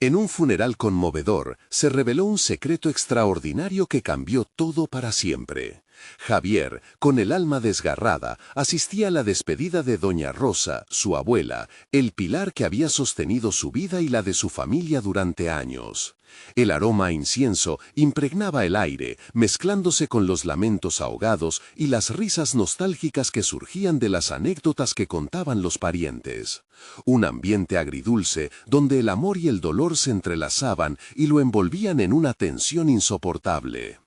En un funeral conmovedor, se reveló un secreto extraordinario que cambió todo para siempre. Javier, con el alma desgarrada, asistía a la despedida de doña Rosa, su abuela, el pilar que había sostenido su vida y la de su familia durante años. El aroma a incienso impregnaba el aire, mezclándose con los lamentos ahogados y las risas nostálgicas que surgían de las anécdotas que contaban los parientes. Un ambiente agridulce donde el amor y el dolor se entrelazaban y lo envolvían en una tensión insoportable.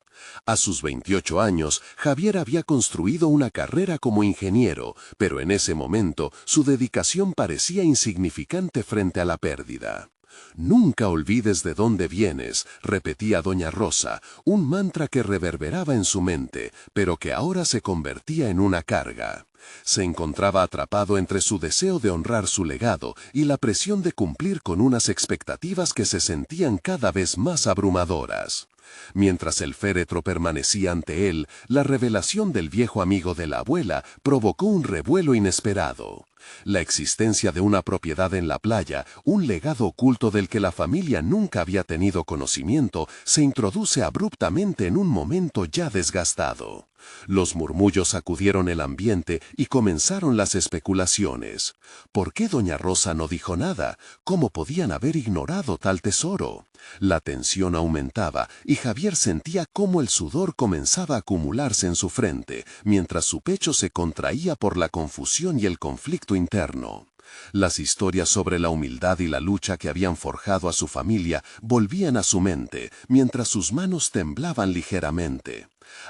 A sus 28 años, Javier había construido una carrera como ingeniero, pero en ese momento su dedicación parecía insignificante frente a la pérdida. «Nunca olvides de dónde vienes», repetía doña Rosa, un mantra que reverberaba en su mente, pero que ahora se convertía en una carga. Se encontraba atrapado entre su deseo de honrar su legado y la presión de cumplir con unas expectativas que se sentían cada vez más abrumadoras. Mientras el féretro permanecía ante él, la revelación del viejo amigo de la abuela provocó un revuelo inesperado. La existencia de una propiedad en la playa, un legado oculto del que la familia nunca había tenido conocimiento, se introduce abruptamente en un momento ya desgastado. Los murmullos sacudieron el ambiente y comenzaron las especulaciones. ¿Por qué doña Rosa no dijo nada? ¿Cómo podían haber ignorado tal tesoro? La tensión aumentaba y Javier sentía cómo el sudor comenzaba a acumularse en su frente, mientras su pecho se contraía por la confusión y el conflicto interno. Las historias sobre la humildad y la lucha que habían forjado a su familia volvían a su mente, mientras sus manos temblaban ligeramente.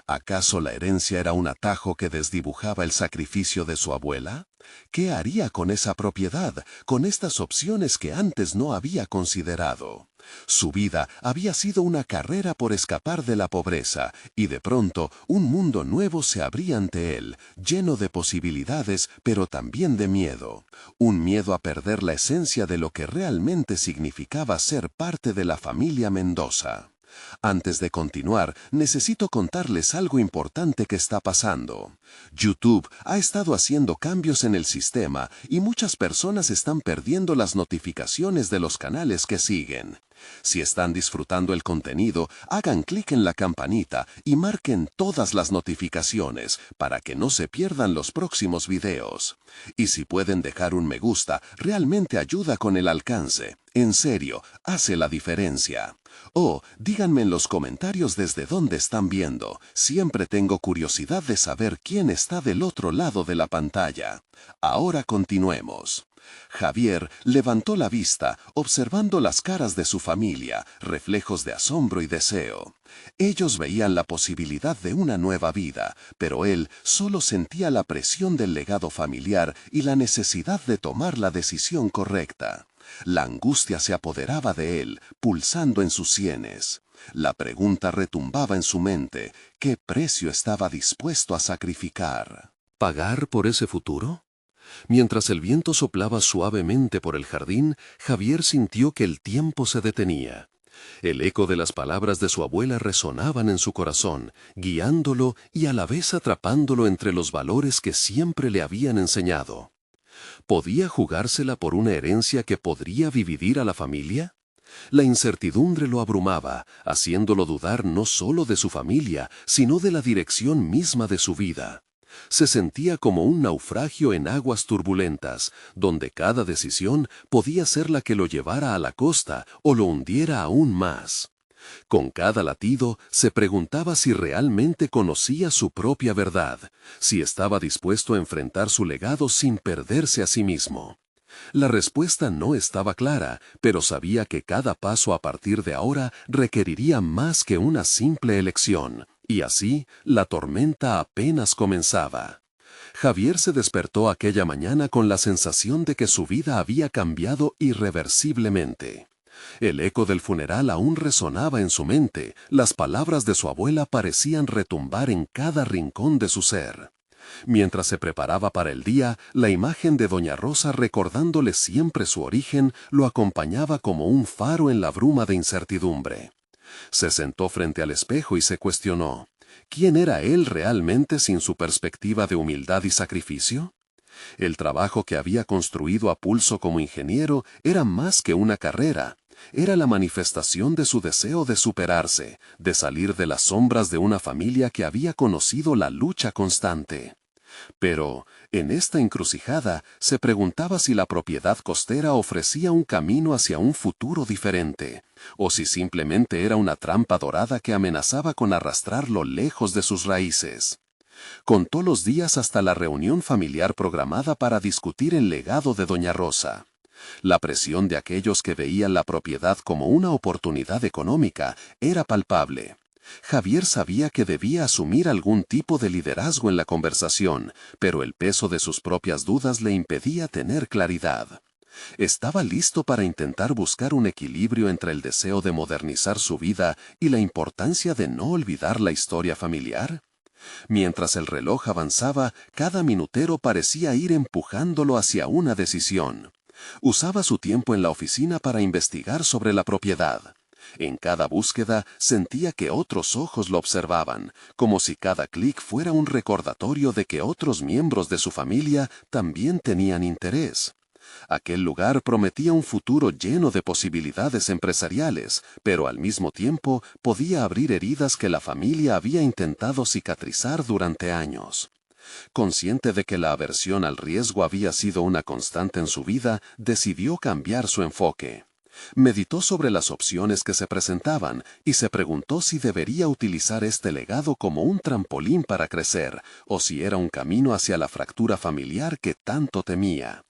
¿Acaso la herencia era un atajo que desdibujaba el sacrificio de su abuela? ¿Qué haría con esa propiedad, con estas opciones que antes no había considerado? Su vida había sido una carrera por escapar de la pobreza, y de pronto un mundo nuevo se abría ante él, lleno de posibilidades, pero también de miedo. Un miedo a perder la esencia de lo que realmente significaba ser parte de la familia Mendoza. Antes de continuar, necesito contarles algo importante que está pasando. YouTube ha estado haciendo cambios en el sistema y muchas personas están perdiendo las notificaciones de los canales que siguen. Si están disfrutando el contenido, hagan clic en la campanita y marquen todas las notificaciones para que no se pierdan los próximos videos. Y si pueden dejar un me gusta, realmente ayuda con el alcance. En serio, hace la diferencia. Díganme en los comentarios desde dónde están viendo. Siempre tengo curiosidad de saber quién está del otro lado de la pantalla. Ahora continuemos. Javier levantó la vista, observando las caras de su familia, reflejos de asombro y deseo. Ellos veían la posibilidad de una nueva vida, pero él solo sentía la presión del legado familiar y la necesidad de tomar la decisión correcta. La angustia se apoderaba de él, pulsando en sus sienes. La pregunta retumbaba en su mente: ¿qué precio estaba dispuesto a sacrificar? ¿Pagar por ese futuro? Mientras el viento soplaba suavemente por el jardín, Javier sintió que el tiempo se detenía. El eco de las palabras de su abuela resonaban en su corazón, guiándolo y a la vez atrapándolo entre los valores que siempre le habían enseñado. ¿Podía jugársela por una herencia que podría dividir a la familia? La incertidumbre lo abrumaba, haciéndolo dudar no solo de su familia, sino de la dirección misma de su vida. Se sentía como un naufragio en aguas turbulentas, donde cada decisión podía ser la que lo llevara a la costa o lo hundiera aún más. Con cada latido se preguntaba si realmente conocía su propia verdad, si estaba dispuesto a enfrentar su legado sin perderse a sí mismo. La respuesta no estaba clara, pero sabía que cada paso a partir de ahora requeriría más que una simple elección. Y así, la tormenta apenas comenzaba. Javier se despertó aquella mañana con la sensación de que su vida había cambiado irreversiblemente. El eco del funeral aún resonaba en su mente, las palabras de su abuela parecían retumbar en cada rincón de su ser. Mientras se preparaba para el día, la imagen de doña Rosa, recordándole siempre su origen, lo acompañaba como un faro en la bruma de incertidumbre. Se sentó frente al espejo y se cuestionó: ¿quién era él realmente sin su perspectiva de humildad y sacrificio? El trabajo que había construido a pulso como ingeniero era más que una carrera, Era la manifestación de su deseo de superarse, de salir de las sombras de una familia que había conocido la lucha constante. Pero, en esta encrucijada, se preguntaba si la propiedad costera ofrecía un camino hacia un futuro diferente, o si simplemente era una trampa dorada que amenazaba con arrastrarlo lejos de sus raíces. Contó los días hasta la reunión familiar programada para discutir el legado de doña Rosa. La presión de aquellos que veían la propiedad como una oportunidad económica era palpable. Javier sabía que debía asumir algún tipo de liderazgo en la conversación, pero el peso de sus propias dudas le impedía tener claridad. ¿Estaba listo para intentar buscar un equilibrio entre el deseo de modernizar su vida y la importancia de no olvidar la historia familiar? Mientras el reloj avanzaba, cada minutero parecía ir empujándolo hacia una decisión. Usaba su tiempo en la oficina para investigar sobre la propiedad. En cada búsqueda sentía que otros ojos lo observaban, como si cada clic fuera un recordatorio de que otros miembros de su familia también tenían interés. Aquel lugar prometía un futuro lleno de posibilidades empresariales, pero al mismo tiempo podía abrir heridas que la familia había intentado cicatrizar durante años. Consciente de que la aversión al riesgo había sido una constante en su vida, decidió cambiar su enfoque. Meditó sobre las opciones que se presentaban y se preguntó si debería utilizar este legado como un trampolín para crecer, o si era un camino hacia la fractura familiar que tanto temía.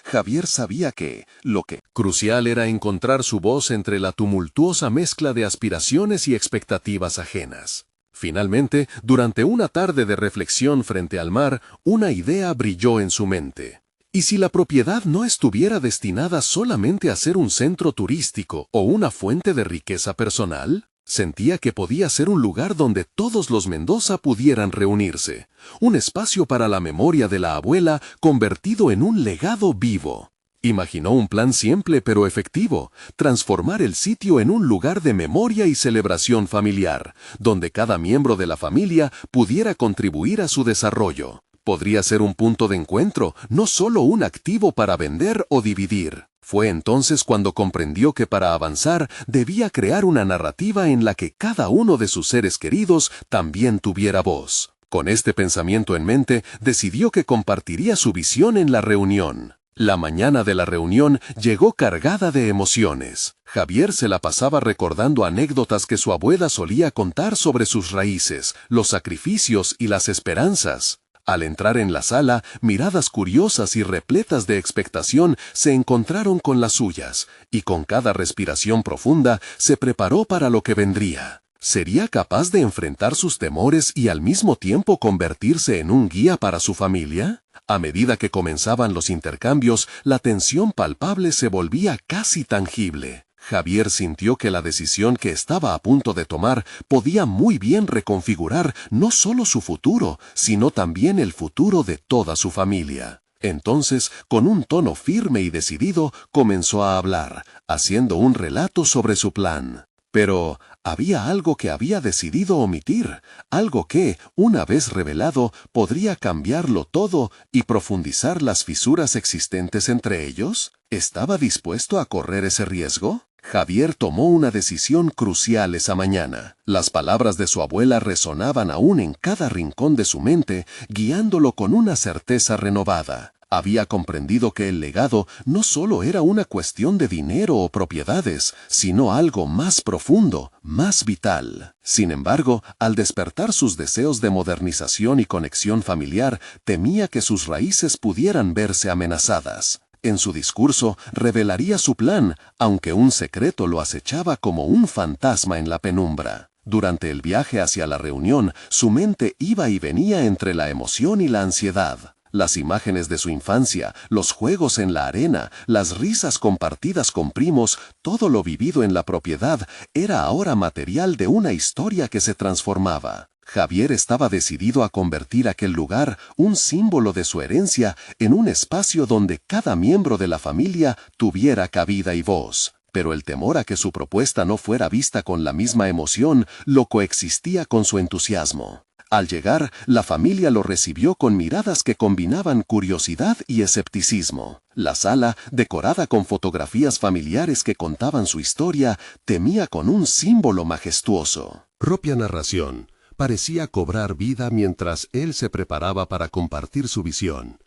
Javier sabía que lo que crucial era encontrar su voz entre la tumultuosa mezcla de aspiraciones y expectativas ajenas. Finalmente, durante una tarde de reflexión frente al mar, una idea brilló en su mente. ¿Y si la propiedad no estuviera destinada solamente a ser un centro turístico o una fuente de riqueza personal? Sentía que podía ser un lugar donde todos los Mendoza pudieran reunirse, un espacio para la memoria de la abuela convertido en un legado vivo. Imaginó un plan simple pero efectivo, transformar el sitio en un lugar de memoria y celebración familiar, donde cada miembro de la familia pudiera contribuir a su desarrollo. Podría ser un punto de encuentro, no solo un activo para vender o dividir. Fue entonces cuando comprendió que para avanzar debía crear una narrativa en la que cada uno de sus seres queridos también tuviera voz. Con este pensamiento en mente, decidió que compartiría su visión en la reunión. La mañana de la reunión llegó cargada de emociones. Javier se la pasaba recordando anécdotas que su abuela solía contar sobre sus raíces, los sacrificios y las esperanzas. Al entrar en la sala, miradas curiosas y repletas de expectación se encontraron con las suyas, y con cada respiración profunda se preparó para lo que vendría. ¿Sería capaz de enfrentar sus temores y al mismo tiempo convertirse en un guía para su familia? A medida que comenzaban los intercambios, la tensión palpable se volvía casi tangible. Javier sintió que la decisión que estaba a punto de tomar podía muy bien reconfigurar no solo su futuro, sino también el futuro de toda su familia. Entonces, con un tono firme y decidido, comenzó a hablar, haciendo un relato sobre su plan. Pero había algo que había decidido omitir, algo que, una vez revelado, podría cambiarlo todo y profundizar las fisuras existentes entre ellos. ¿Estaba dispuesto a correr ese riesgo? Javier tomó una decisión crucial esa mañana. Las palabras de su abuela resonaban aún en cada rincón de su mente, guiándolo con una certeza renovada. Había comprendido que el legado no solo era una cuestión de dinero o propiedades, sino algo más profundo, más vital. Sin embargo, al despertar sus deseos de modernización y conexión familiar, temía que sus raíces pudieran verse amenazadas. En su discurso revelaría su plan, aunque un secreto lo acechaba como un fantasma en la penumbra. Durante el viaje hacia la reunión, su mente iba y venía entre la emoción y la ansiedad. Las imágenes de su infancia, los juegos en la arena, las risas compartidas con primos, todo lo vivido en la propiedad, era ahora material de una historia que se transformaba. Javier estaba decidido a convertir aquel lugar, un símbolo de su herencia, en un espacio donde cada miembro de la familia tuviera cabida y voz. Pero el temor a que su propuesta no fuera vista con la misma emoción lo coexistía con su entusiasmo. Al llegar, la familia lo recibió con miradas que combinaban curiosidad y escepticismo. La sala, decorada con fotografías familiares que contaban su historia, temía con un símbolo majestuoso. Propia narración parecía cobrar vida mientras él se preparaba para compartir su visión.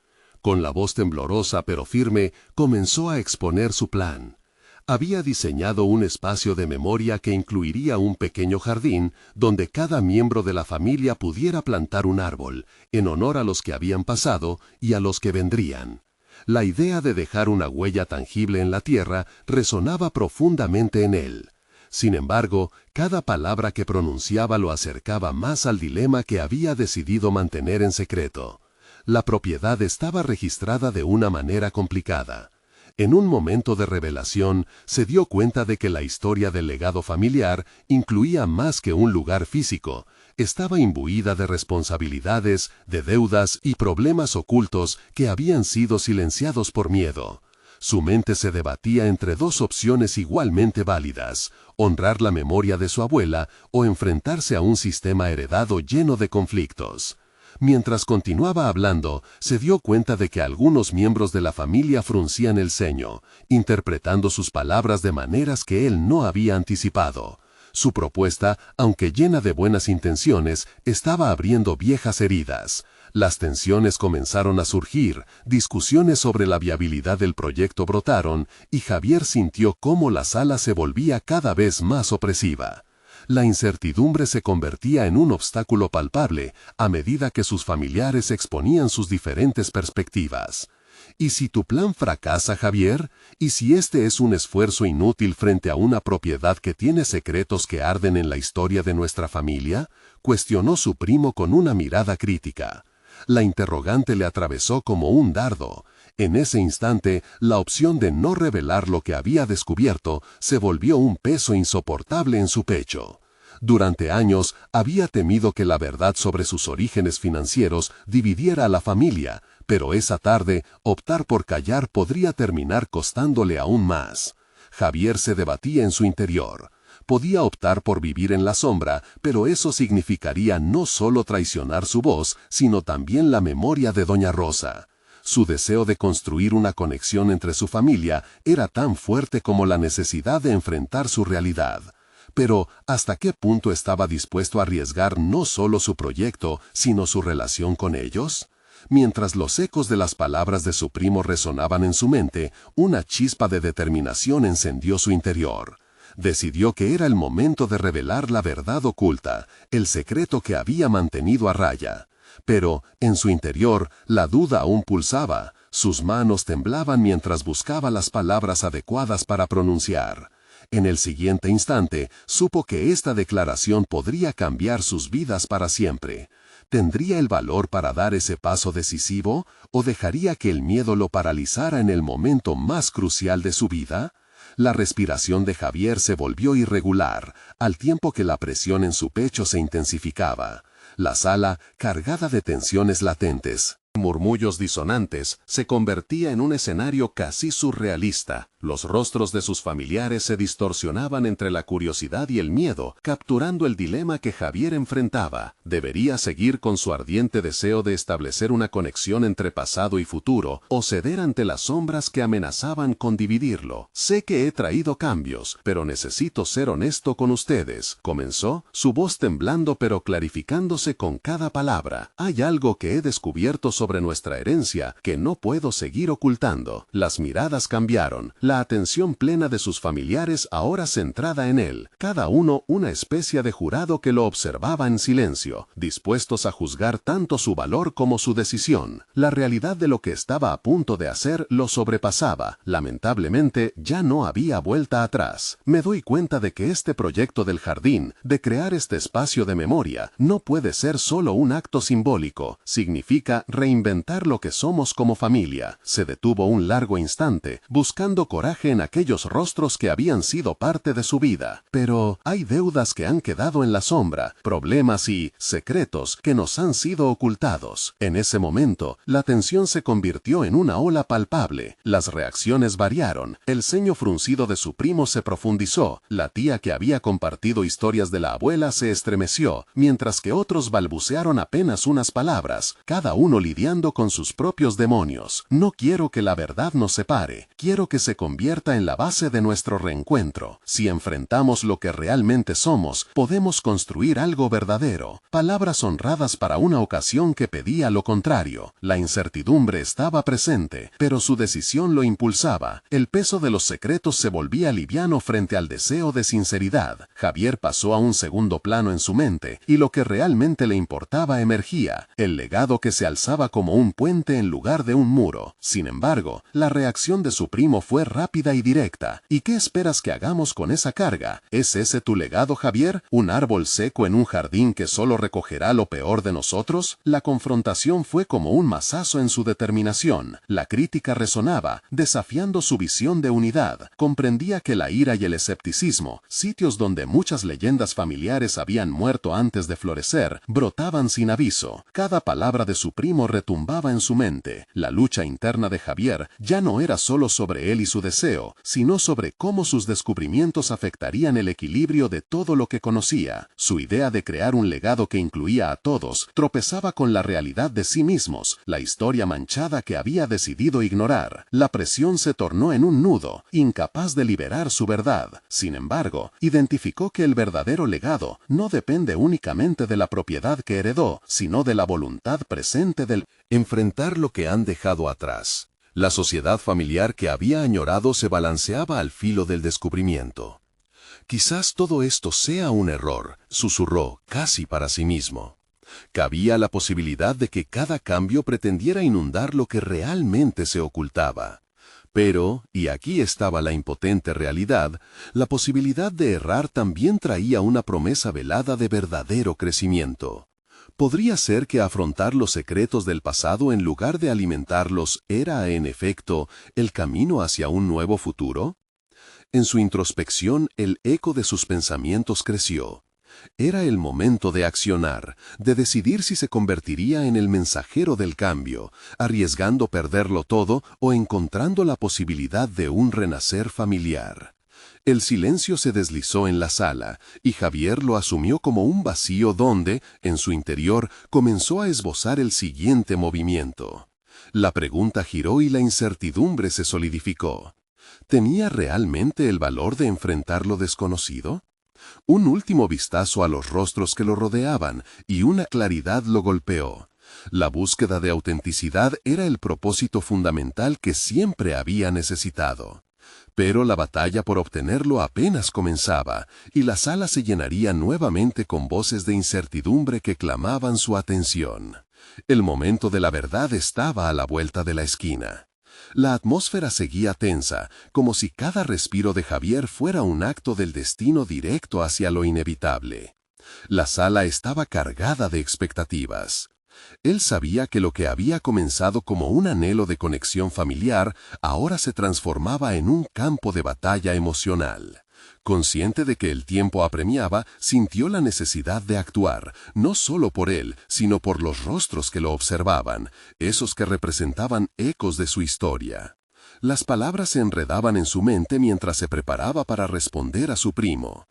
Con la voz temblorosa pero firme, comenzó a exponer su plan. Había diseñado un espacio de memoria que incluiría un pequeño jardín donde cada miembro de la familia pudiera plantar un árbol, en honor a los que habían pasado y a los que vendrían. La idea de dejar una huella tangible en la tierra resonaba profundamente en él. Sin embargo, cada palabra que pronunciaba lo acercaba más al dilema que había decidido mantener en secreto. La propiedad estaba registrada de una manera complicada. En un momento de revelación, se dio cuenta de que la historia del legado familiar incluía más que un lugar físico. Estaba imbuida de responsabilidades, de deudas y problemas ocultos que habían sido silenciados por miedo. Su mente se debatía entre dos opciones igualmente válidas: honrar la memoria de su abuela o enfrentarse a un sistema heredado lleno de conflictos. Mientras continuaba hablando, se dio cuenta de que algunos miembros de la familia fruncían el ceño, interpretando sus palabras de maneras que él no había anticipado. Su propuesta, aunque llena de buenas intenciones, estaba abriendo viejas heridas. Las tensiones comenzaron a surgir, discusiones sobre la viabilidad del proyecto brotaron, y Javier sintió cómo la sala se volvía cada vez más opresiva. La incertidumbre se convertía en un obstáculo palpable a medida que sus familiares exponían sus diferentes perspectivas. ¿Y si tu plan fracasa, Javier? ¿Y si este es un esfuerzo inútil frente a una propiedad que tiene secretos que arden en la historia de nuestra familia? Cuestionó su primo con una mirada crítica. La interrogante le atravesó como un dardo. En ese instante, la opción de no revelar lo que había descubierto se volvió un peso insoportable en su pecho. Durante años, había temido que la verdad sobre sus orígenes financieros dividiera a la familia, pero esa tarde, optar por callar podría terminar costándole aún más. Javier se debatía en su interior. Podía optar por vivir en la sombra, pero eso significaría no solo traicionar su voz, sino también la memoria de Doña Rosa. Su deseo de construir una conexión entre su familia era tan fuerte como la necesidad de enfrentar su realidad. Pero, ¿hasta qué punto estaba dispuesto a arriesgar no solo su proyecto, sino su relación con ellos? Mientras los ecos de las palabras de su primo resonaban en su mente, una chispa de determinación encendió su interior. Decidió que era el momento de revelar la verdad oculta, el secreto que había mantenido a raya. Pero, en su interior, la duda aún pulsaba. Sus manos temblaban mientras buscaba las palabras adecuadas para pronunciar. En el siguiente instante, supo que esta declaración podría cambiar sus vidas para siempre. ¿Tendría el valor para dar ese paso decisivo, o dejaría que el miedo lo paralizara en el momento más crucial de su vida? La respiración de Javier se volvió irregular, al tiempo que la presión en su pecho se intensificaba. La sala, cargada de tensiones latentes, murmullos disonantes, se convertía en un escenario casi surrealista. Los rostros de sus familiares se distorsionaban entre la curiosidad y el miedo, capturando el dilema que Javier enfrentaba. ¿Debería seguir con su ardiente deseo de establecer una conexión entre pasado y futuro, o ceder ante las sombras que amenazaban con dividirlo? Sé que he traído cambios, pero necesito ser honesto con ustedes, comenzó, su voz temblando pero clarificándose con cada palabra. Hay algo que he descubierto sobre nuestra herencia que no puedo seguir ocultando. Las miradas cambiaron. La atención plena de sus familiares ahora centrada en él, cada uno una especie de jurado que lo observaba en silencio, dispuestos a juzgar tanto su valor como su decisión. La realidad de lo que estaba a punto de hacer lo sobrepasaba. Lamentablemente, ya no había vuelta atrás. Me doy cuenta de que este proyecto del jardín, de crear este espacio de memoria, no puede ser solo un acto simbólico. Significa reinventar lo que somos como familia. Se detuvo un largo instante, buscando coraje en aquellos rostros que habían sido parte de su vida. Pero hay deudas que han quedado en la sombra, problemas y secretos que nos han sido ocultados. En ese momento, la tensión se convirtió en una ola palpable. Las reacciones variaron. El ceño fruncido de su primo se profundizó. La tía que había compartido historias de la abuela se estremeció, mientras que otros balbucearon apenas unas palabras, cada uno lidiando con sus propios demonios. No quiero que la verdad nos separe. Quiero que se convierta en la base de nuestro reencuentro. Si enfrentamos lo que realmente somos, podemos construir algo verdadero. Palabras honradas para una ocasión que pedía lo contrario. La incertidumbre estaba presente, pero su decisión lo impulsaba. El peso de los secretos se volvía liviano frente al deseo de sinceridad. Javier pasó a un segundo plano en su mente, y lo que realmente le importaba emergía, el legado que se alzaba como un puente en lugar de un muro. Sin embargo, la reacción de su primo fue rápida y directa. ¿Y qué esperas que hagamos con esa carga? ¿Es ese tu legado, Javier? ¿Un árbol seco en un jardín que solo recogerá lo peor de nosotros? La confrontación fue como un mazazo en su determinación. La crítica resonaba, desafiando su visión de unidad. Comprendía que la ira y el escepticismo, sitios donde muchas leyendas familiares habían muerto antes de florecer, brotaban sin aviso. Cada palabra de su primo retumbaba en su mente. La lucha interna de Javier ya no era solo sobre él y su deseo, sino sobre cómo sus descubrimientos afectarían el equilibrio de todo lo que conocía. Su idea de crear un legado que incluía a todos tropezaba con la realidad de sí mismos, la historia manchada que había decidido ignorar. La presión se tornó en un nudo, incapaz de liberar su verdad. Sin embargo, identificó que el verdadero legado no depende únicamente de la propiedad que heredó, sino de la voluntad presente del enfrentar lo que han dejado atrás. La sociedad familiar que había añorado se balanceaba al filo del descubrimiento. Quizás todo esto sea un error, susurró, casi para sí mismo. Cabía la posibilidad de que cada cambio pretendiera inundar lo que realmente se ocultaba. Pero, y aquí estaba la impotente realidad, la posibilidad de errar también traía una promesa velada de verdadero crecimiento. ¿Podría ser que afrontar los secretos del pasado en lugar de alimentarlos era, en efecto, el camino hacia un nuevo futuro? En su introspección, el eco de sus pensamientos creció. Era el momento de accionar, de decidir si se convertiría en el mensajero del cambio, arriesgando perderlo todo o encontrando la posibilidad de un renacer familiar. El silencio se deslizó en la sala, y Javier lo asumió como un vacío donde, en su interior, comenzó a esbozar el siguiente movimiento. La pregunta giró y la incertidumbre se solidificó. ¿Tenía realmente el valor de enfrentar lo desconocido? Un último vistazo a los rostros que lo rodeaban, y una claridad lo golpeó. La búsqueda de autenticidad era el propósito fundamental que siempre había necesitado. Pero la batalla por obtenerlo apenas comenzaba, y la sala se llenaría nuevamente con voces de incertidumbre que clamaban su atención. El momento de la verdad estaba a la vuelta de la esquina. La atmósfera seguía tensa, como si cada respiro de Javier fuera un acto del destino directo hacia lo inevitable. La sala estaba cargada de expectativas. Él sabía que lo que había comenzado como un anhelo de conexión familiar ahora se transformaba en un campo de batalla emocional. Consciente de que el tiempo apremiaba, sintió la necesidad de actuar, no solo por él, sino por los rostros que lo observaban, esos que representaban ecos de su historia. Las palabras se enredaban en su mente mientras se preparaba para responder a su primo.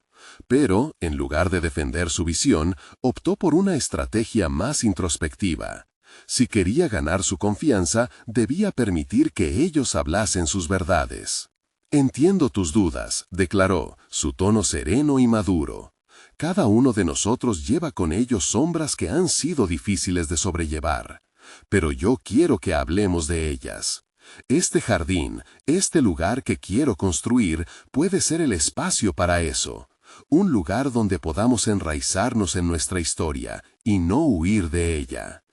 Pero, en lugar de defender su visión, optó por una estrategia más introspectiva. Si quería ganar su confianza, debía permitir que ellos hablasen sus verdades. «Entiendo tus dudas», declaró, su tono sereno y maduro. «Cada uno de nosotros lleva con ellos sombras que han sido difíciles de sobrellevar. Pero yo quiero que hablemos de ellas. Este jardín, este lugar que quiero construir, puede ser el espacio para eso. Un lugar donde podamos enraizarnos en nuestra historia y no huir de ella».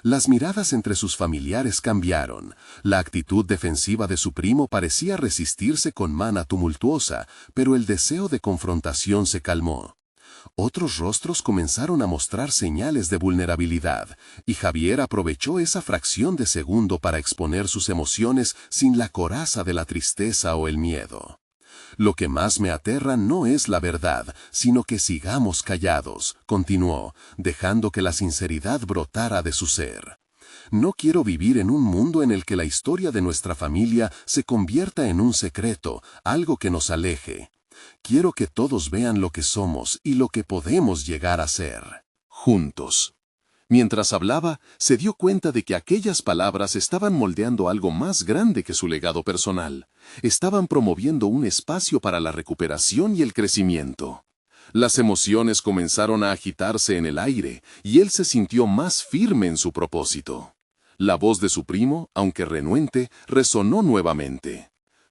Las miradas entre sus familiares cambiaron. La actitud defensiva de su primo parecía resistirse con mana tumultuosa, pero el deseo de confrontación se calmó. Otros rostros comenzaron a mostrar señales de vulnerabilidad, y Javier aprovechó esa fracción de segundo para exponer sus emociones sin la coraza de la tristeza o el miedo. Lo que más me aterra no es la verdad, sino que sigamos callados, continuó, dejando que la sinceridad brotara de su ser. No quiero vivir en un mundo en el que la historia de nuestra familia se convierta en un secreto, algo que nos aleje. Quiero que todos vean lo que somos y lo que podemos llegar a ser. Juntos. Mientras hablaba, se dio cuenta de que aquellas palabras estaban moldeando algo más grande que su legado personal. Estaban promoviendo un espacio para la recuperación y el crecimiento. Las emociones comenzaron a agitarse en el aire y él se sintió más firme en su propósito. La voz de su primo, aunque renuente, resonó nuevamente.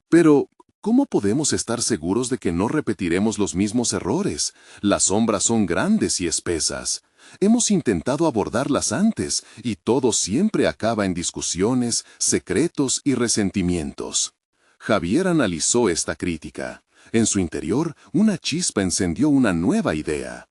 Pero, ¿cómo podemos estar seguros de que no repetiremos los mismos errores? Las sombras son grandes y espesas. Hemos intentado abordarlas antes y todo siempre acaba en discusiones, secretos y resentimientos. Javier analizó esta crítica. En su interior, una chispa encendió una nueva idea.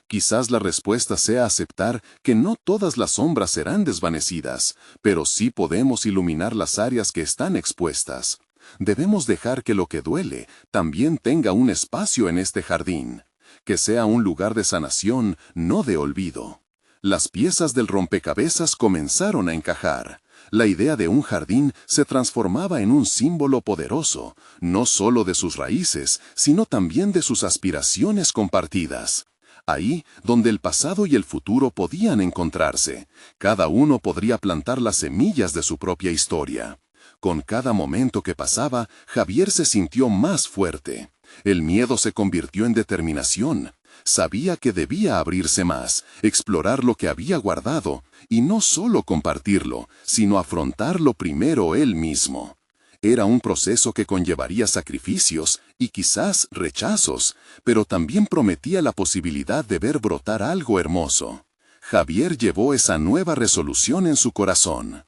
Quizás la respuesta sea aceptar que no todas las sombras serán desvanecidas, pero sí podemos iluminar las áreas que están expuestas. Debemos dejar que lo que duele también tenga un espacio en este jardín, que sea un lugar de sanación, no de olvido. Las piezas del rompecabezas comenzaron a encajar. La idea de un jardín se transformaba en un símbolo poderoso, no solo de sus raíces, sino también de sus aspiraciones compartidas. Ahí, donde el pasado y el futuro podían encontrarse, cada uno podría plantar las semillas de su propia historia. Con cada momento que pasaba, Javier se sintió más fuerte. El miedo se convirtió en determinación. Sabía que debía abrirse más, explorar lo que había guardado, y no solo compartirlo, sino afrontarlo primero él mismo. Era un proceso que conllevaría sacrificios y quizás rechazos, pero también prometía la posibilidad de ver brotar algo hermoso. Javier llevó esa nueva resolución en su corazón.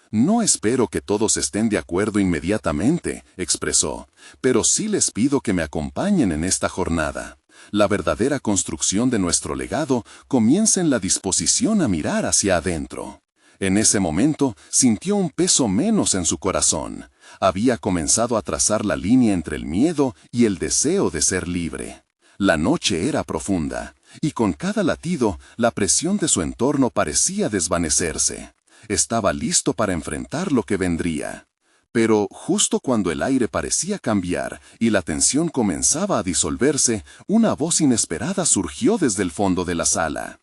No espero que todos estén de acuerdo inmediatamente, expresó, pero sí les pido que me acompañen en esta jornada. La verdadera construcción de nuestro legado comienza en la disposición a mirar hacia adentro. En ese momento sintió un peso menos en su corazón. Había comenzado a trazar la línea entre el miedo y el deseo de ser libre. La noche era profunda, y con cada latido, la presión de su entorno parecía desvanecerse. Estaba listo para enfrentar lo que vendría. Pero justo cuando el aire parecía cambiar y la tensión comenzaba a disolverse, una voz inesperada surgió desde el fondo de la sala.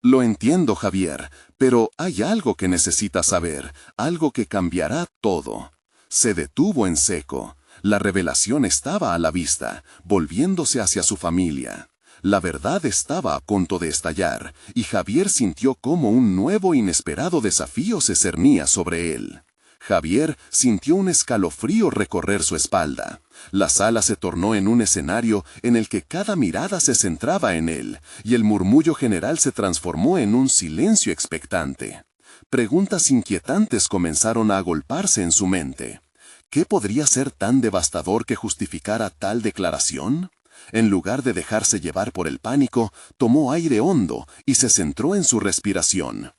Lo entiendo, Javier, pero hay algo que necesitas saber, algo que cambiará todo. Se detuvo en seco. La revelación estaba a la vista, volviéndose hacia su familia. La verdad estaba a punto de estallar, y Javier sintió cómo un nuevo inesperado desafío se cernía sobre él. Javier sintió un escalofrío recorrer su espalda. La sala se tornó en un escenario en el que cada mirada se centraba en él, y el murmullo general se transformó en un silencio expectante. Preguntas inquietantes comenzaron a agolparse en su mente. ¿Qué podría ser tan devastador que justificara tal declaración? En lugar de dejarse llevar por el pánico, tomó aire hondo y se centró en su respiración.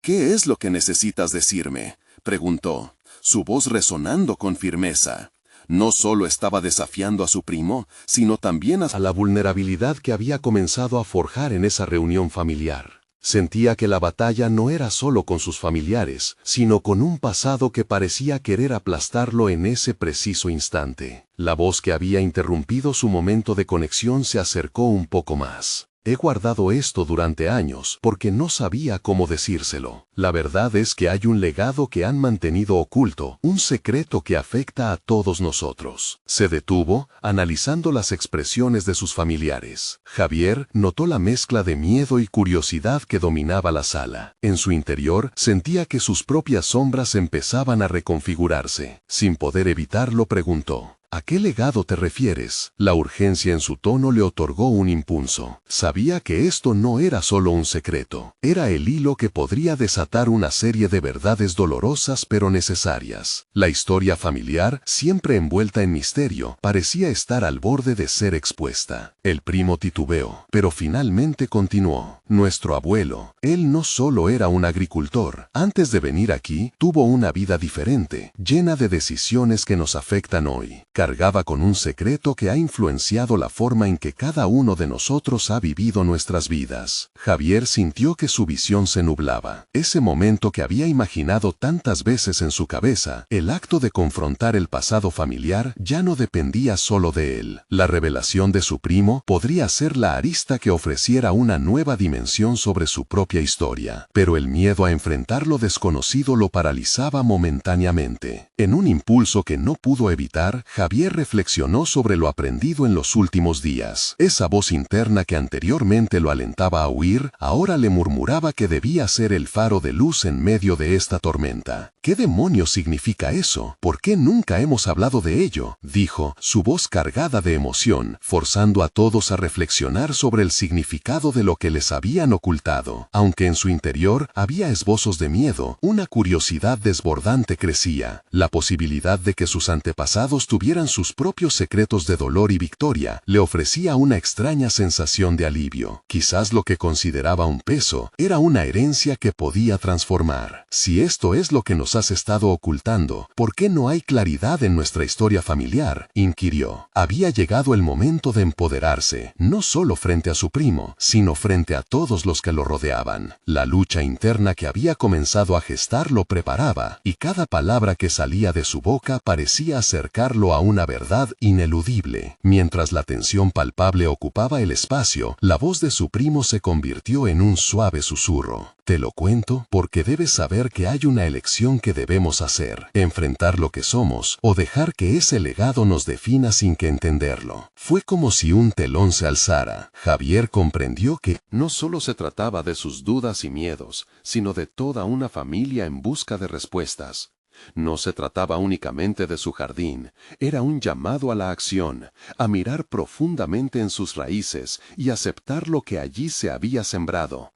¿Qué es lo que necesitas decirme?, preguntó, su voz resonando con firmeza. No solo estaba desafiando a su primo, sino también a la vulnerabilidad que había comenzado a forjar en esa reunión familiar. Sentía que la batalla no era solo con sus familiares, sino con un pasado que parecía querer aplastarlo en ese preciso instante. La voz que había interrumpido su momento de conexión se acercó un poco más. He guardado esto durante años porque no sabía cómo decírselo. La verdad es que hay un legado que han mantenido oculto, un secreto que afecta a todos nosotros. Se detuvo, analizando las expresiones de sus familiares. Javier notó la mezcla de miedo y curiosidad que dominaba la sala. En su interior sentía que sus propias sombras empezaban a reconfigurarse. Sin poder evitarlo, preguntó: ¿A qué legado te refieres? La urgencia en su tono le otorgó un impulso. Sabía que esto no era solo un secreto, era el hilo que podría desatar una serie de verdades dolorosas pero necesarias. La historia familiar, siempre envuelta en misterio, parecía estar al borde de ser expuesta. El primo titubeó, pero finalmente continuó. Nuestro abuelo, él no solo era un agricultor. Antes de venir aquí, tuvo una vida diferente, llena de decisiones que nos afectan hoy. Cargaba con un secreto que ha influenciado la forma en que cada uno de nosotros ha vivido nuestras vidas. Javier sintió que su visión se nublaba. Ese momento que había imaginado tantas veces en su cabeza, el acto de confrontar el pasado familiar, ya no dependía solo de él. La revelación de su primo podría ser la arista que ofreciera una nueva dimensión sobre su propia historia, pero el miedo a enfrentar lo desconocido lo paralizaba momentáneamente. En un impulso que no pudo evitar, Javier reflexionó sobre lo aprendido en los últimos días. Esa voz interna que anteriormente lo alentaba a huir, ahora le murmuraba que debía ser el faro de luz en medio de esta tormenta. ¿Qué demonios significa eso? ¿Por qué nunca hemos hablado de ello?, dijo, su voz cargada de emoción, forzando a todos a reflexionar sobre el significado de lo que les habían ocultado. Aunque en su interior había esbozos de miedo, una curiosidad desbordante crecía. La posibilidad de que sus antepasados tuvieran sus propios secretos de dolor y victoria le ofrecía una extraña sensación de alivio. Quizás lo que consideraba un peso era una herencia que podía transformar. Si esto es lo que nos has estado ocultando, ¿por qué no hay claridad en nuestra historia familiar?, inquirió. Había llegado el momento de empoderarse, no solo frente a su primo, sino frente a todos los que lo rodeaban. La lucha interna que había comenzado a gestar lo preparaba, y cada palabra que salía de su boca parecía acercarlo a una verdad ineludible. Mientras la tensión palpable ocupaba el espacio, la voz de su primo se convirtió en un suave susurro. Te lo cuento porque debes saber que hay una elección que debemos hacer: enfrentar lo que somos o dejar que ese legado nos defina sin que entenderlo. Fue como si un telón se alzara. Javier comprendió que no solo se trataba de sus dudas y miedos, sino de toda una familia en busca de respuestas. No se trataba únicamente de su jardín, era un llamado a la acción, a mirar profundamente en sus raíces y aceptar lo que allí se había sembrado.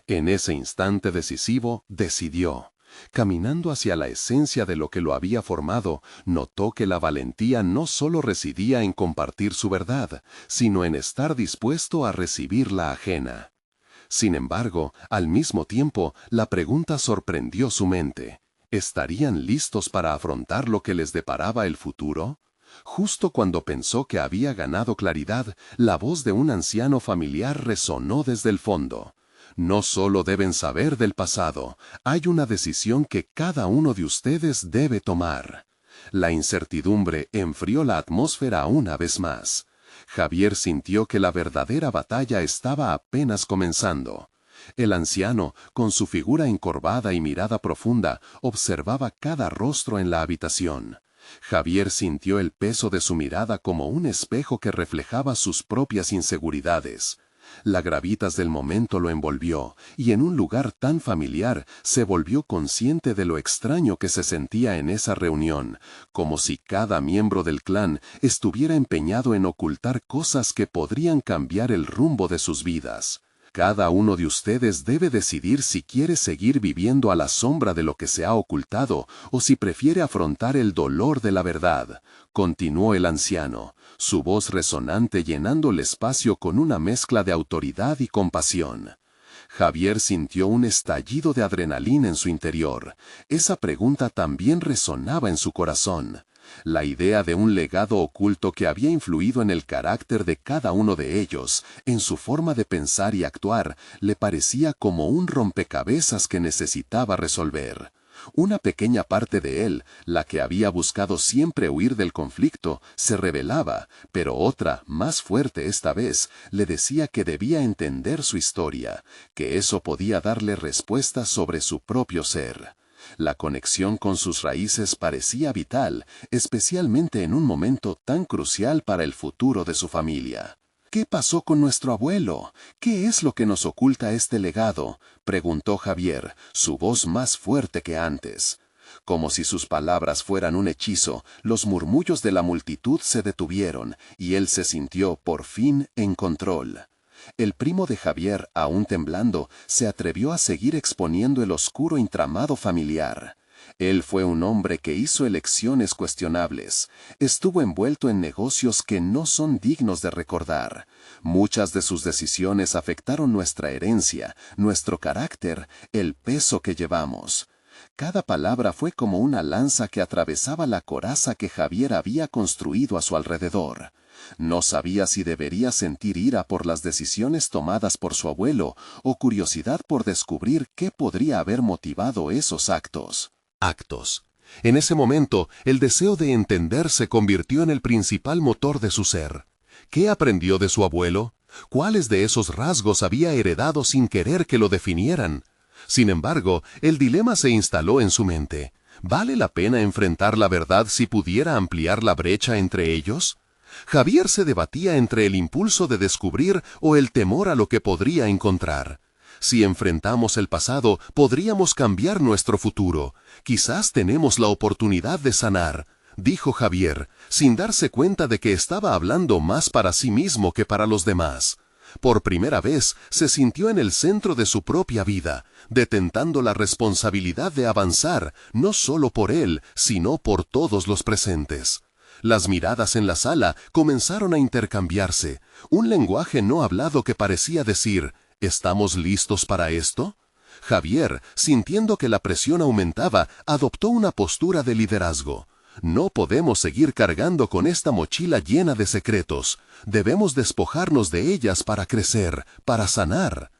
En ese instante decisivo, decidió. Caminando hacia la esencia de lo que lo había formado, notó que la valentía no solo residía en compartir su verdad, sino en estar dispuesto a recibir la ajena. Sin embargo, al mismo tiempo, la pregunta sorprendió su mente. ¿Estarían listos para afrontar lo que les deparaba el futuro? Justo cuando pensó que había ganado claridad, la voz de un anciano familiar resonó desde el fondo. No solo deben saber del pasado, hay una decisión que cada uno de ustedes debe tomar. La incertidumbre enfrió la atmósfera una vez más. Javier sintió que la verdadera batalla estaba apenas comenzando. El anciano, con su figura encorvada y mirada profunda, observaba cada rostro en la habitación. Javier sintió el peso de su mirada como un espejo que reflejaba sus propias inseguridades. La gravitas del momento lo envolvió, y en un lugar tan familiar se volvió consciente de lo extraño que se sentía en esa reunión, como si cada miembro del clan estuviera empeñado en ocultar cosas que podrían cambiar el rumbo de sus vidas. Cada uno de ustedes debe decidir si quiere seguir viviendo a la sombra de lo que se ha ocultado o si prefiere afrontar el dolor de la verdad, continuó el anciano, su voz resonante llenando el espacio con una mezcla de autoridad y compasión. Javier sintió un estallido de adrenalina en su interior. Esa pregunta también resonaba en su corazón. La idea de un legado oculto que había influido en el carácter de cada uno de ellos, en su forma de pensar y actuar, le parecía como un rompecabezas que necesitaba resolver. Una pequeña parte de él, la que había buscado siempre huir del conflicto, se rebelaba, pero otra, más fuerte esta vez, le decía que debía entender su historia, que eso podía darle respuestas sobre su propio ser. La conexión con sus raíces parecía vital, especialmente en un momento tan crucial para el futuro de su familia. ¿Qué pasó con nuestro abuelo? ¿Qué es lo que nos oculta este legado?, preguntó Javier, su voz más fuerte que antes. Como si sus palabras fueran un hechizo, los murmullos de la multitud se detuvieron, y él se sintió, por fin, en control. El primo de Javier, aún temblando, se atrevió a seguir exponiendo el oscuro entramado familiar. Él fue un hombre que hizo elecciones cuestionables. Estuvo envuelto en negocios que no son dignos de recordar. Muchas de sus decisiones afectaron nuestra herencia, nuestro carácter, el peso que llevamos. Cada palabra fue como una lanza que atravesaba la coraza que Javier había construido a su alrededor. No sabía si debería sentir ira por las decisiones tomadas por su abuelo o curiosidad por descubrir qué podría haber motivado esos actos. En ese momento, el deseo de entender se convirtió en el principal motor de su ser. ¿Qué aprendió de su abuelo? ¿Cuáles de esos rasgos había heredado sin querer que lo definieran? Sin embargo, el dilema se instaló en su mente. ¿Vale la pena enfrentar la verdad si pudiera ampliar la brecha entre ellos? Javier se debatía entre el impulso de descubrir o el temor a lo que podría encontrar. Si enfrentamos el pasado, podríamos cambiar nuestro futuro. Quizás tenemos la oportunidad de sanar, dijo Javier, sin darse cuenta de que estaba hablando más para sí mismo que para los demás. Por primera vez, se sintió en el centro de su propia vida, detentando la responsabilidad de avanzar, no solo por él, sino por todos los presentes. Las miradas en la sala comenzaron a intercambiarse, un lenguaje no hablado que parecía decir, ¿estamos listos para esto? Javier, sintiendo que la presión aumentaba, adoptó una postura de liderazgo. No podemos seguir cargando con esta mochila llena de secretos. Debemos despojarnos de ellas para crecer, para sanar.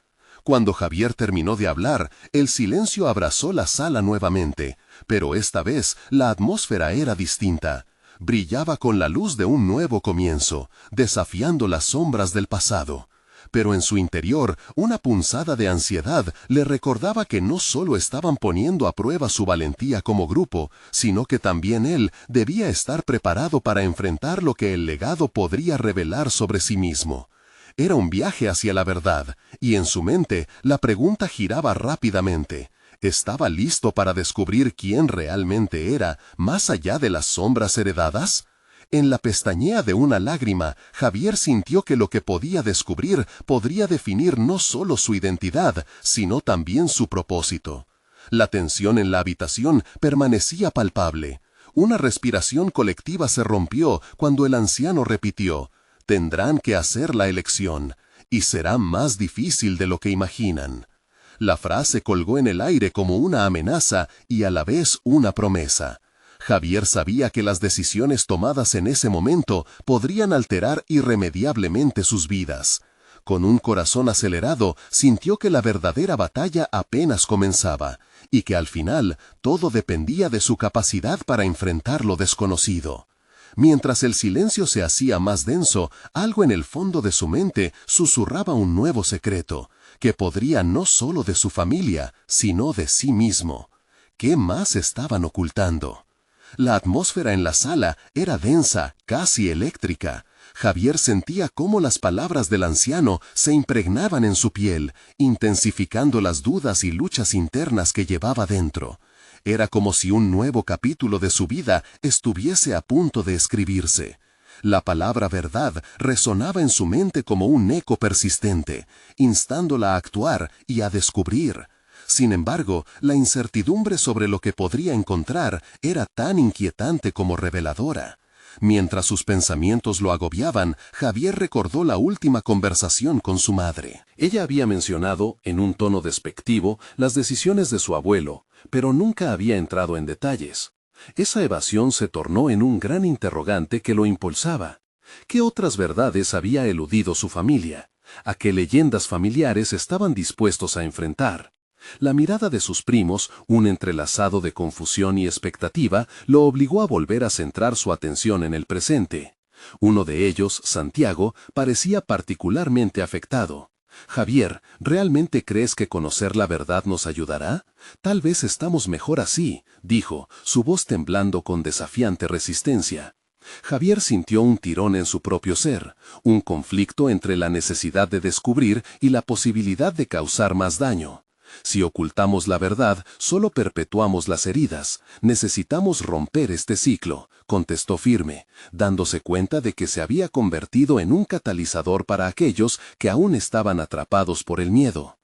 Cuando Javier terminó de hablar, el silencio abrazó la sala nuevamente, pero esta vez la atmósfera era distinta. Brillaba con la luz de un nuevo comienzo, desafiando las sombras del pasado. Pero en su interior, una punzada de ansiedad le recordaba que no solo estaban poniendo a prueba su valentía como grupo, sino que también él debía estar preparado para enfrentar lo que el legado podría revelar sobre sí mismo. Era un viaje hacia la verdad, y en su mente la pregunta giraba rápidamente. ¿Estaba listo para descubrir quién realmente era, más allá de las sombras heredadas? En la pestañea de una lágrima, Javier sintió que lo que podía descubrir podría definir no solo su identidad, sino también su propósito. La tensión en la habitación permanecía palpable. Una respiración colectiva se rompió cuando el anciano repitió, «Tendrán que hacer la elección, y será más difícil de lo que imaginan». La frase colgó en el aire como una amenaza y a la vez una promesa. Javier sabía que las decisiones tomadas en ese momento podrían alterar irremediablemente sus vidas. Con un corazón acelerado, sintió que la verdadera batalla apenas comenzaba, y que al final todo dependía de su capacidad para enfrentar lo desconocido. Mientras el silencio se hacía más denso, algo en el fondo de su mente susurraba un nuevo secreto, que podría no solo de su familia, sino de sí mismo. ¿Qué más estaban ocultando? La atmósfera en la sala era densa, casi eléctrica. Javier sentía cómo las palabras del anciano se impregnaban en su piel, intensificando las dudas y luchas internas que llevaba dentro. Era como si un nuevo capítulo de su vida estuviese a punto de escribirse. La palabra verdad resonaba en su mente como un eco persistente, instándola a actuar y a descubrir. Sin embargo, la incertidumbre sobre lo que podría encontrar era tan inquietante como reveladora. Mientras sus pensamientos lo agobiaban, Javier recordó la última conversación con su madre. Ella había mencionado, en un tono despectivo, las decisiones de su abuelo, pero nunca había entrado en detalles. Esa evasión se tornó en un gran interrogante que lo impulsaba. ¿Qué otras verdades había eludido su familia? ¿A qué leyendas familiares estaban dispuestos a enfrentar? La mirada de sus primos, un entrelazado de confusión y expectativa, lo obligó a volver a centrar su atención en el presente. Uno de ellos, Santiago, parecía particularmente afectado. «Javier, ¿realmente crees que conocer la verdad nos ayudará? Tal vez estamos mejor así», dijo, su voz temblando con desafiante resistencia. Javier sintió un tirón en su propio ser, un conflicto entre la necesidad de descubrir y la posibilidad de causar más daño. Si ocultamos la verdad, solo perpetuamos las heridas. Necesitamos romper este ciclo, contestó firme, dándose cuenta de que se había convertido en un catalizador para aquellos que aún estaban atrapados por el miedo.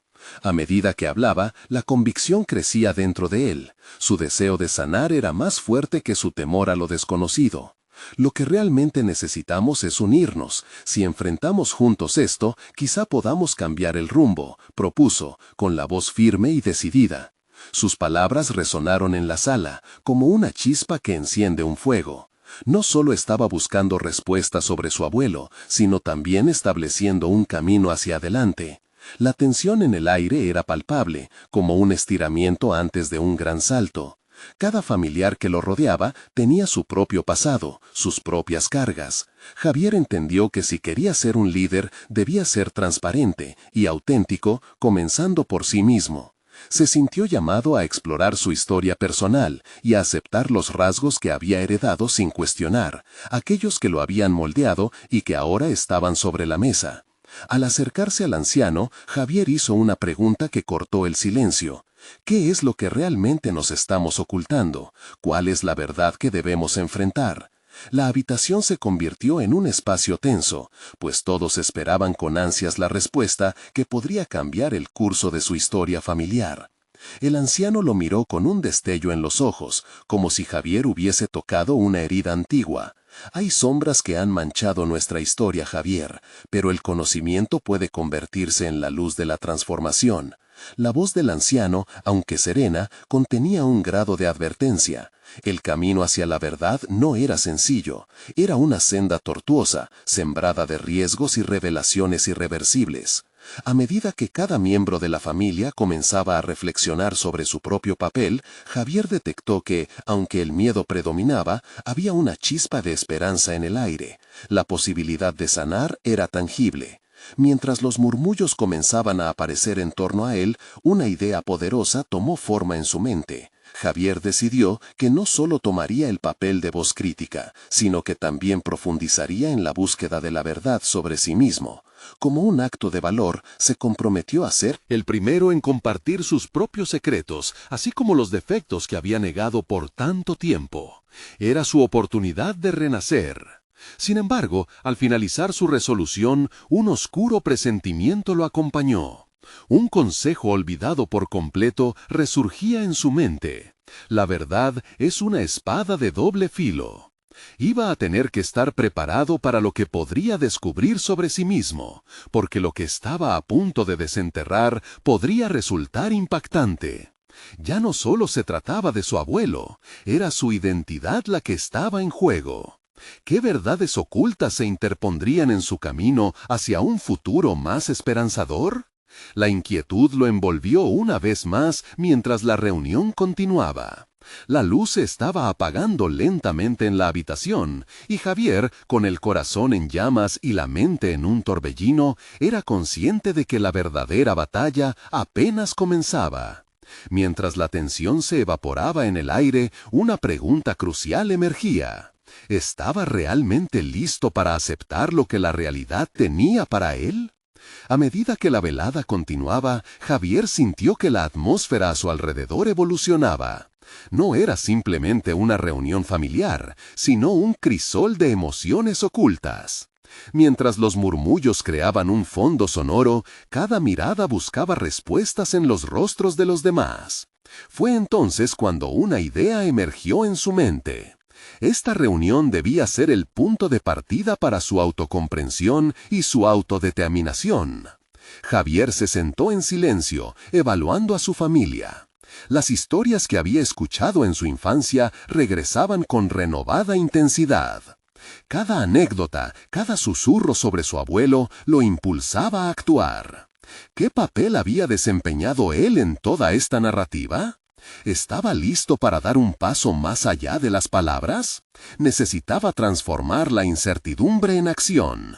A medida que hablaba, la convicción crecía dentro de él. Su deseo de sanar era más fuerte que su temor a lo desconocido. Lo que realmente necesitamos es unirnos. Si enfrentamos juntos esto, quizá podamos cambiar el rumbo, propuso, con la voz firme y decidida. Sus palabras resonaron en la sala, como una chispa que enciende un fuego. No solo estaba buscando respuestas sobre su abuelo, sino también estableciendo un camino hacia adelante. La tensión en el aire era palpable, como un estiramiento antes de un gran salto. Cada familiar que lo rodeaba tenía su propio pasado, sus propias cargas. Javier entendió que si quería ser un líder, debía ser transparente y auténtico, comenzando por sí mismo. Se sintió llamado a explorar su historia personal y a aceptar los rasgos que había heredado sin cuestionar, aquellos que lo habían moldeado y que ahora estaban sobre la mesa. Al acercarse al anciano, Javier hizo una pregunta que cortó el silencio. ¿Qué es lo que realmente nos estamos ocultando? ¿Cuál es la verdad que debemos enfrentar? La habitación se convirtió en un espacio tenso, pues todos esperaban con ansias la respuesta que podría cambiar el curso de su historia familiar. El anciano lo miró con un destello en los ojos, como si Javier hubiese tocado una herida antigua. Hay sombras que han manchado nuestra historia, Javier, pero el conocimiento puede convertirse en la luz de la transformación. La voz del anciano, aunque serena, contenía un grado de advertencia. El camino hacia la verdad no era sencillo, era una senda tortuosa, sembrada de riesgos y revelaciones irreversibles. A medida que cada miembro de la familia comenzaba a reflexionar sobre su propio papel, Javier detectó que, aunque el miedo predominaba, había una chispa de esperanza en el aire. La posibilidad de sanar era tangible. Mientras los murmullos comenzaban a aparecer en torno a él, una idea poderosa tomó forma en su mente. Javier decidió que no solo tomaría el papel de voz crítica, sino que también profundizaría en la búsqueda de la verdad sobre sí mismo. Como un acto de valor, se comprometió a ser el primero en compartir sus propios secretos, así como los defectos que había negado por tanto tiempo. Era su oportunidad de renacer. Sin embargo, al finalizar su resolución, un oscuro presentimiento lo acompañó. Un consejo olvidado por completo resurgía en su mente. La verdad es una espada de doble filo. Iba a tener que estar preparado para lo que podría descubrir sobre sí mismo, porque lo que estaba a punto de desenterrar podría resultar impactante. Ya no solo se trataba de su abuelo, era su identidad la que estaba en juego. ¿Qué verdades ocultas se interpondrían en su camino hacia un futuro más esperanzador? La inquietud lo envolvió una vez más mientras la reunión continuaba. La luz se estaba apagando lentamente en la habitación, y Javier, con el corazón en llamas y la mente en un torbellino, era consciente de que la verdadera batalla apenas comenzaba. Mientras la tensión se evaporaba en el aire, una pregunta crucial emergía. ¿Estaba realmente listo para aceptar lo que la realidad tenía para él? A medida que la velada continuaba, Javier sintió que la atmósfera a su alrededor evolucionaba. No era simplemente una reunión familiar, sino un crisol de emociones ocultas. Mientras los murmullos creaban un fondo sonoro, cada mirada buscaba respuestas en los rostros de los demás. Fue entonces cuando una idea emergió en su mente. Esta reunión debía ser el punto de partida para su autocomprensión y su autodeterminación. Javier se sentó en silencio, evaluando a su familia. Las historias que había escuchado en su infancia regresaban con renovada intensidad. Cada anécdota, cada susurro sobre su abuelo lo impulsaba a actuar. ¿Qué papel había desempeñado él en toda esta narrativa? ¿Estaba listo para dar un paso más allá de las palabras? Necesitaba transformar la incertidumbre en acción.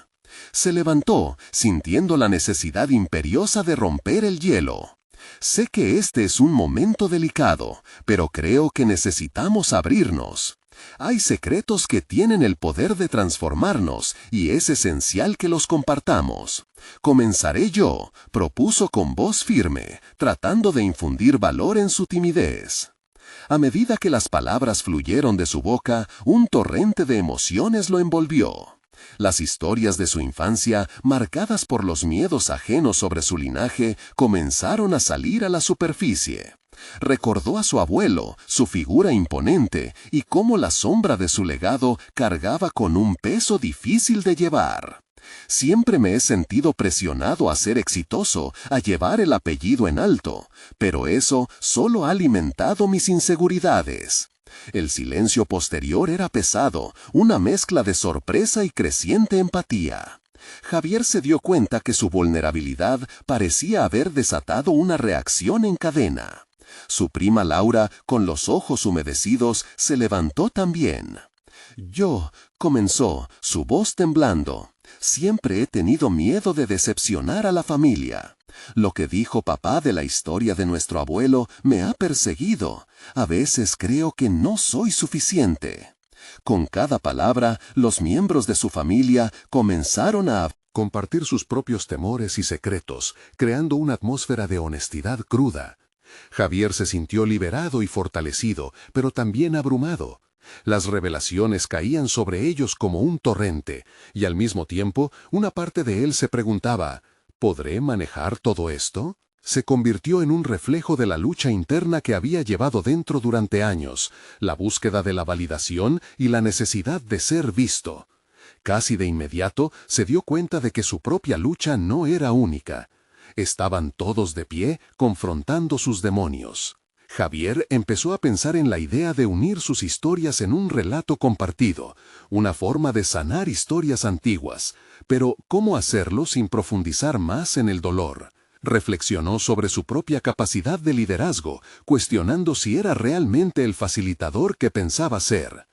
Se levantó, sintiendo la necesidad imperiosa de romper el hielo. Sé que este es un momento delicado, pero creo que necesitamos abrirnos. Hay secretos que tienen el poder de transformarnos y es esencial que los compartamos. Comenzaré yo, propuso con voz firme, tratando de infundir valor en su timidez. A medida que las palabras fluyeron de su boca, un torrente de emociones lo envolvió. Las historias de su infancia, marcadas por los miedos ajenos sobre su linaje, comenzaron a salir a la superficie. Recordó a su abuelo, su figura imponente, y cómo la sombra de su legado cargaba con un peso difícil de llevar. Siempre me he sentido presionado a ser exitoso, a llevar el apellido en alto, pero eso solo ha alimentado mis inseguridades. El silencio posterior era pesado, una mezcla de sorpresa y creciente empatía. Javier se dio cuenta que su vulnerabilidad parecía haber desatado una reacción en cadena. Su prima Laura, con los ojos humedecidos, se levantó también. Comenzó, su voz temblando. Siempre he tenido miedo de decepcionar a la familia. Lo que dijo papá de la historia de nuestro abuelo me ha perseguido. A veces creo que no soy suficiente. Con cada palabra, los miembros de su familia comenzaron a compartir sus propios temores y secretos, creando una atmósfera de honestidad cruda. Javier se sintió liberado y fortalecido, pero también abrumado. Las revelaciones caían sobre ellos como un torrente, y al mismo tiempo, una parte de él se preguntaba, ¿podré manejar todo esto? Se convirtió en un reflejo de la lucha interna que había llevado dentro durante años, la búsqueda de la validación y la necesidad de ser visto. Casi de inmediato se dio cuenta de que su propia lucha no era única. Estaban todos de pie, confrontando sus demonios. Javier empezó a pensar en la idea de unir sus historias en un relato compartido, una forma de sanar historias antiguas. Pero, ¿cómo hacerlo sin profundizar más en el dolor? Reflexionó sobre su propia capacidad de liderazgo, cuestionando si era realmente el facilitador que pensaba ser.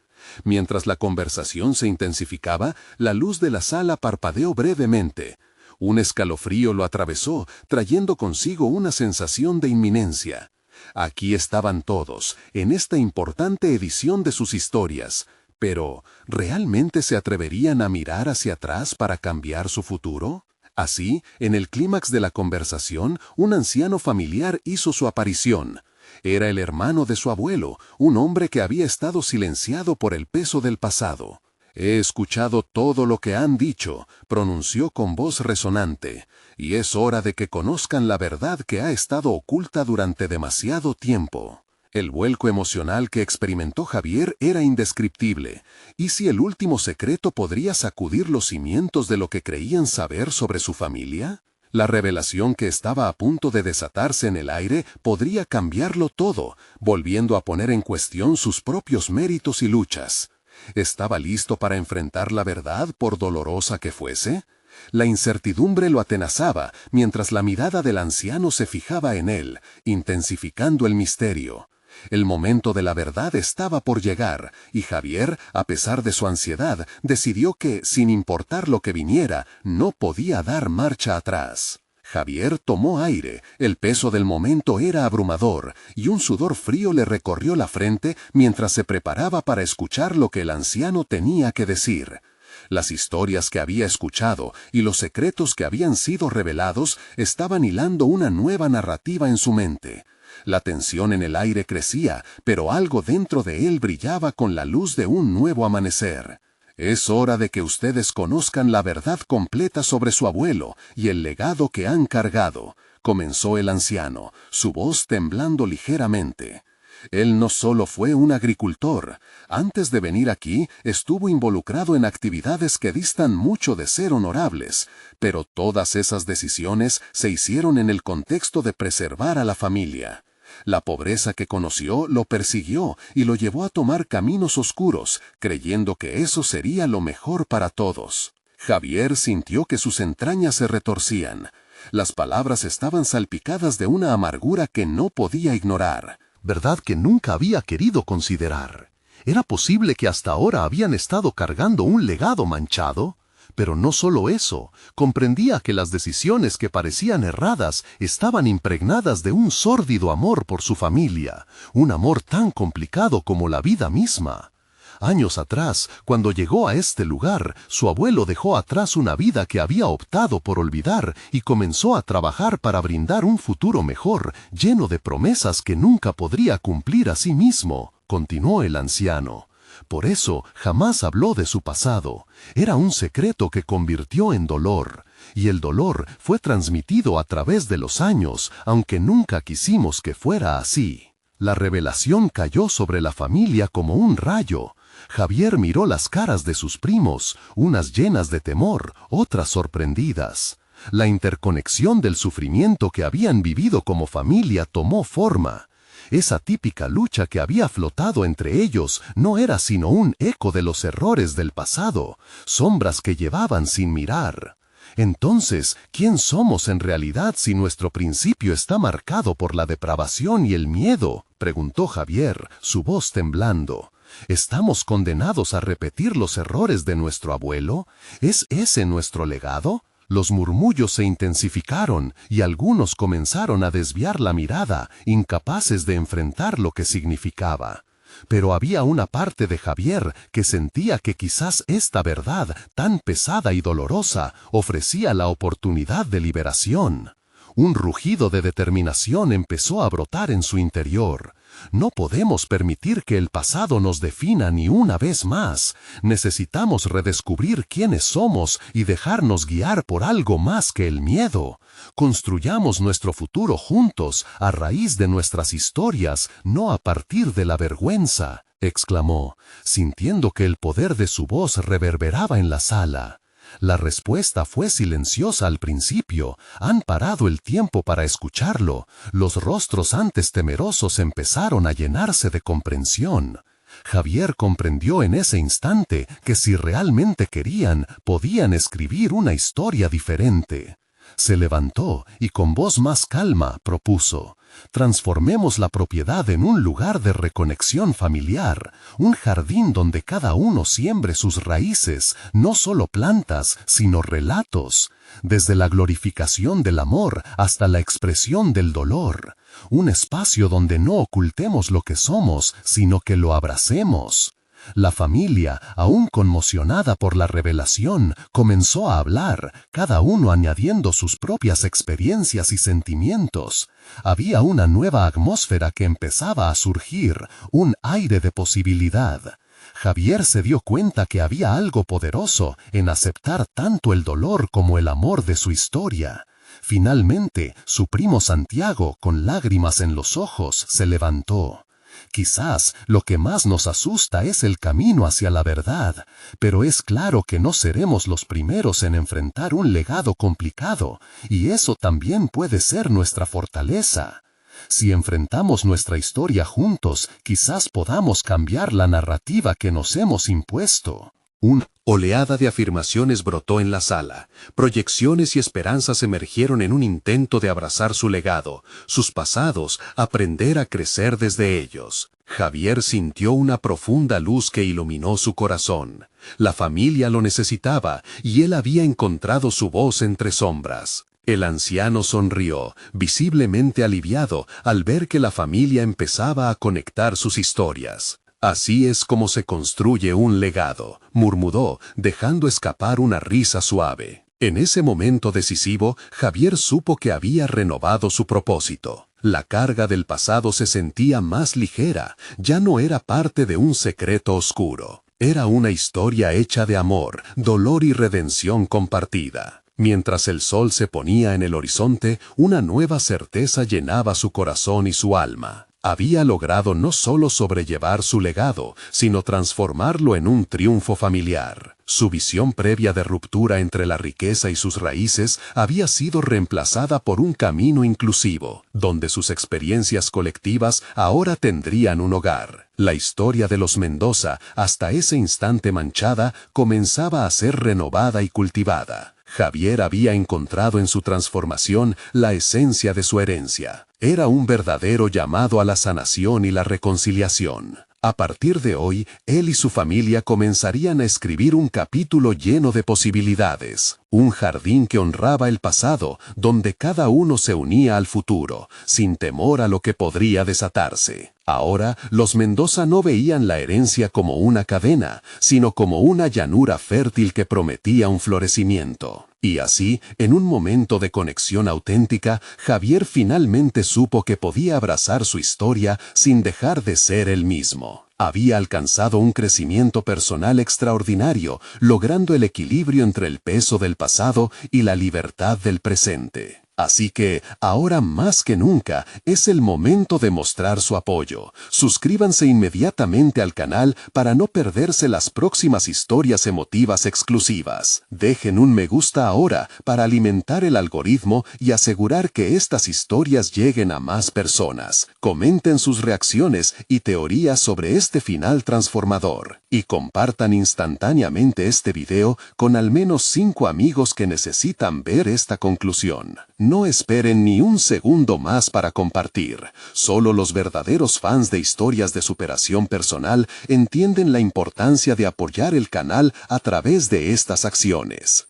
Mientras la conversación se intensificaba, la luz de la sala parpadeó brevemente. Un escalofrío lo atravesó, trayendo consigo una sensación de inminencia. Aquí estaban todos, en esta importante edición de sus historias. Pero, ¿realmente se atreverían a mirar hacia atrás para cambiar su futuro? Así, en el clímax de la conversación, un anciano familiar hizo su aparición. Era el hermano de su abuelo, un hombre que había estado silenciado por el peso del pasado. «He escuchado todo lo que han dicho», pronunció con voz resonante, «y es hora de que conozcan la verdad que ha estado oculta durante demasiado tiempo». El vuelco emocional que experimentó Javier era indescriptible. ¿Y si el último secreto podría sacudir los cimientos de lo que creían saber sobre su familia? La revelación que estaba a punto de desatarse en el aire podría cambiarlo todo, volviendo a poner en cuestión sus propios méritos y luchas. ¿Estaba listo para enfrentar la verdad, por dolorosa que fuese? La incertidumbre lo atenazaba, mientras la mirada del anciano se fijaba en él, intensificando el misterio. El momento de la verdad estaba por llegar, y Javier, a pesar de su ansiedad, decidió que, sin importar lo que viniera, no podía dar marcha atrás. Javier tomó aire, el peso del momento era abrumador, y un sudor frío le recorrió la frente mientras se preparaba para escuchar lo que el anciano tenía que decir. Las historias que había escuchado y los secretos que habían sido revelados estaban hilando una nueva narrativa en su mente. La tensión en el aire crecía, pero algo dentro de él brillaba con la luz de un nuevo amanecer. «Es hora de que ustedes conozcan la verdad completa sobre su abuelo y el legado que han cargado», comenzó el anciano, su voz temblando ligeramente. Él no solo fue un agricultor. Antes de venir aquí, estuvo involucrado en actividades que distan mucho de ser honorables, pero todas esas decisiones se hicieron en el contexto de preservar a la familia. La pobreza que conoció lo persiguió y lo llevó a tomar caminos oscuros, creyendo que eso sería lo mejor para todos. Javier sintió que sus entrañas se retorcían. Las palabras estaban salpicadas de una amargura que no podía ignorar. ¿Verdad que nunca había querido considerar? ¿Era posible que hasta ahora habían estado cargando un legado manchado? Pero no solo eso, comprendía que las decisiones que parecían erradas estaban impregnadas de un sórdido amor por su familia, un amor tan complicado como la vida misma. Años atrás, cuando llegó a este lugar, su abuelo dejó atrás una vida que había optado por olvidar y comenzó a trabajar para brindar un futuro mejor, lleno de promesas que nunca podría cumplir a sí mismo, continuó el anciano. Por eso jamás habló de su pasado. Era un secreto que convirtió en dolor, y el dolor fue transmitido a través de los años, aunque nunca quisimos que fuera así. La revelación cayó sobre la familia como un rayo. Javier miró las caras de sus primos, unas llenas de temor, otras sorprendidas. La interconexión del sufrimiento que habían vivido como familia tomó forma. Esa típica lucha que había flotado entre ellos no era sino un eco de los errores del pasado, sombras que llevaban sin mirar. Entonces, ¿quién somos en realidad si nuestro principio está marcado por la depravación y el miedo?, preguntó Javier, su voz temblando. ¿Estamos condenados a repetir los errores de nuestro abuelo? ¿Es ese nuestro legado? Los murmullos se intensificaron y algunos comenzaron a desviar la mirada, incapaces de enfrentar lo que significaba. Pero había una parte de Javier que sentía que quizás esta verdad, tan pesada y dolorosa, ofrecía la oportunidad de liberación. Un rugido de determinación empezó a brotar en su interior. No podemos permitir que el pasado nos defina ni una vez más. Necesitamos redescubrir quiénes somos y dejarnos guiar por algo más que el miedo. Construyamos nuestro futuro juntos, a raíz de nuestras historias, no a partir de la vergüenza, exclamó, sintiendo que el poder de su voz reverberaba en la sala. La respuesta fue silenciosa al principio. Han parado el tiempo para escucharlo. Los rostros antes temerosos empezaron a llenarse de comprensión. Javier comprendió en ese instante que si realmente querían, podían escribir una historia diferente. Se levantó y con voz más calma propuso: transformemos la propiedad en un lugar de reconexión familiar, un jardín donde cada uno siembre sus raíces, no solo plantas, sino relatos, desde la glorificación del amor hasta la expresión del dolor, un espacio donde no ocultemos lo que somos, sino que lo abracemos. La familia, aún conmocionada por la revelación, comenzó a hablar, cada uno añadiendo sus propias experiencias y sentimientos. Había una nueva atmósfera que empezaba a surgir, un aire de posibilidad. Javier se dio cuenta que había algo poderoso en aceptar tanto el dolor como el amor de su historia. Finalmente, su primo Santiago, con lágrimas en los ojos, se levantó. Quizás lo que más nos asusta es el camino hacia la verdad, pero es claro que no seremos los primeros en enfrentar un legado complicado, y eso también puede ser nuestra fortaleza. Si enfrentamos nuestra historia juntos, quizás podamos cambiar la narrativa que nos hemos impuesto. Una oleada de afirmaciones brotó en la sala. Proyecciones y esperanzas emergieron en un intento de abrazar su legado, sus pasados, aprender a crecer desde ellos. Javier sintió una profunda luz que iluminó su corazón. La familia lo necesitaba y él había encontrado su voz entre sombras. El anciano sonrió, visiblemente aliviado, al ver que la familia empezaba a conectar sus historias. Así es como se construye un legado, murmuró, dejando escapar una risa suave. En ese momento decisivo, Javier supo que había renovado su propósito. La carga del pasado se sentía más ligera, ya no era parte de un secreto oscuro. Era una historia hecha de amor, dolor y redención compartida. Mientras el sol se ponía en el horizonte, una nueva certeza llenaba su corazón y su alma. Había logrado no solo sobrellevar su legado, sino transformarlo en un triunfo familiar. Su visión previa de ruptura entre la riqueza y sus raíces había sido reemplazada por un camino inclusivo, donde sus experiencias colectivas ahora tendrían un hogar. La historia de los Mendoza, hasta ese instante manchada, comenzaba a ser renovada y cultivada. Javier había encontrado en su transformación la esencia de su herencia. Era un verdadero llamado a la sanación y la reconciliación. A partir de hoy, él y su familia comenzarían a escribir un capítulo lleno de posibilidades. Un jardín que honraba el pasado, donde cada uno se unía al futuro, sin temor a lo que podría desatarse. Ahora, los Mendoza no veían la herencia como una cadena, sino como una llanura fértil que prometía un florecimiento. Y así, en un momento de conexión auténtica, Javier finalmente supo que podía abrazar su historia sin dejar de ser él mismo. Había alcanzado un crecimiento personal extraordinario, logrando el equilibrio entre el peso del pasado y la libertad del presente. Así que, ahora más que nunca, es el momento de mostrar su apoyo. Suscríbanse inmediatamente al canal para no perderse las próximas historias emotivas exclusivas. Dejen un me gusta ahora para alimentar el algoritmo y asegurar que estas historias lleguen a más personas. Comenten sus reacciones y teorías sobre este final transformador. Y compartan instantáneamente este video con al menos 5 amigos que necesitan ver esta conclusión. No esperen ni un segundo más para compartir. Solo los verdaderos fans de historias de superación personal entienden la importancia de apoyar el canal a través de estas acciones.